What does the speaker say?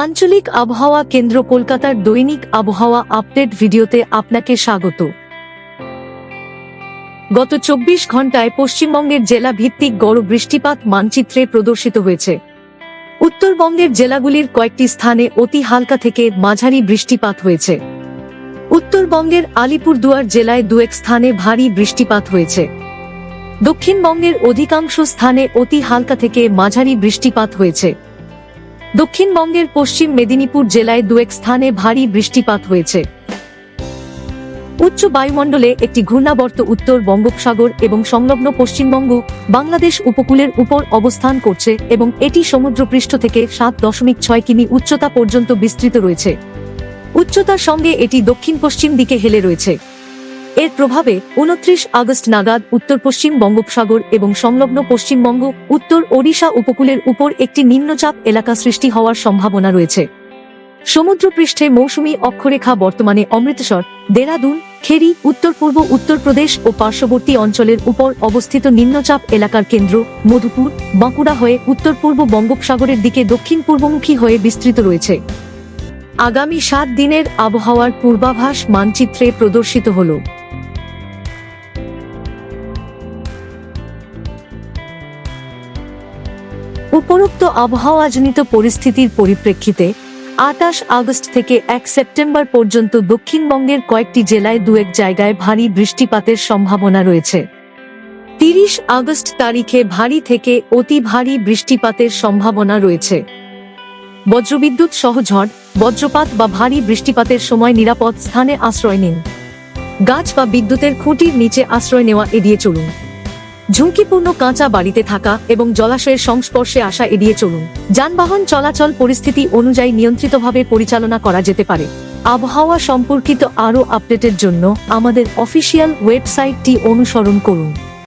আঞ্চলিক আবহাওয়া কেন্দ্র কলকাতার দৈনিক আবহাওয়া আপডেট ভিডিওতে আপনাকে স্বাগত। গত 24 ঘন্টায় পশ্চিমবঙ্গের জেলা ভিত্তিক গড় বৃষ্টিপাত মানচিত্রে প্রদর্শিত হয়েছে। উত্তরবঙ্গের জেলাগুলির কয়েকটি স্থানে অতি হালকা থেকে মাঝারি বৃষ্টিপাত হয়েছে। উত্তরবঙ্গের আলিপুরদুয়ার জেলায় দুয়েক স্থানে ভারী বৃষ্টিপাত হয়েছে। দক্ষিণবঙ্গের অধিকাংশ স্থানে অতি হালকা থেকে মাঝারি বৃষ্টিপাত হয়েছে। দক্ষিণবঙ্গের পশ্চিম মেদিনীপুর জেলায় দুয়েক স্থানে ভারী বৃষ্টিপাত হয়েছে। উচ্চ বায়ুমণ্ডলে একটি ঘূর্ণাবর্ত উত্তর বঙ্গোপসাগর এবং সংলগ্ন পশ্চিমবঙ্গ, বাংলাদেশ উপকূলের উপর অবস্থান করছে এবং এটি সমুদ্রপৃষ্ঠ থেকে 7.6 কিমি উচ্চতা পর্যন্ত বিস্তৃত রয়েছে। উচ্চতার সঙ্গে এটি দক্ষিণ পশ্চিম দিকে হেলে রয়েছে। এর প্রভাবে 29 আগস্ট নাগাদ উত্তর পশ্চিম বঙ্গোপসাগর এবং সংলগ্ন পশ্চিমবঙ্গ, উত্তর ওড়িশা উপকূলের উপর একটি নিম্নচাপ এলাকা সৃষ্টি হওয়ার সম্ভাবনা রয়েছে। সমুদ্রপৃষ্ঠে মৌসুমী অক্ষরেখা বর্তমানে অমৃতসর, দেরাদুন, খেরি, উত্তর পূর্ব উত্তরপ্রদেশ ও পার্শ্ববর্তী অঞ্চলের উপর অবস্থিত নিম্নচাপ এলাকার কেন্দ্র মধুপুর, বাঁকুড়া হয়ে উত্তর পূর্ব বঙ্গোপসাগরের দিকে দক্ষিণ পূর্বমুখী হয়ে বিস্তৃত রয়েছে। আগামী 7 দিনের আবহাওয়ার পূর্বাভাস মানচিত্রে প্রদর্শিত হল। উপরোক্ত আবহাওয়াজনিত পরিস্থিতির পরিপ্রেক্ষিতে 28 আগস্ট থেকে 1 সেপ্টেম্বর পর্যন্ত দক্ষিণবঙ্গের কয়েকটি জেলায় দুয়েক জায়গায় ভারী বৃষ্টিপাতের সম্ভাবনা রয়েছে। 30 আগস্ট তারিখে ভারী থেকে অতি ভারী বৃষ্টিপাতের সম্ভাবনা রয়েছে। বজ্রবিদ্যুৎ সহ ঝড়, বজ্রপাত বা ভারী বৃষ্টিপাতের সময় নিরাপদ স্থানে আশ্রয় নিন। গাছ বা বিদ্যুতের খুঁটির নিচে আশ্রয় নেওয়া এড়িয়ে চলুন। ঝুঁকিপূর্ণ কাঁচা বাড়িতে থাকা এবং জলাশয়ের সংস্পর্শে আসা এড়িয়ে চলুন। যানবাহন চলাচল পরিস্থিতি অনুযায়ী নিয়ন্ত্রিতভাবে পরিচালনা করা যেতে পারে। আবহাওয়া সম্পর্কিত আরও আপডেটের জন্য আমাদের অফিসিয়াল ওয়েবসাইটটি অনুসরণ করুন।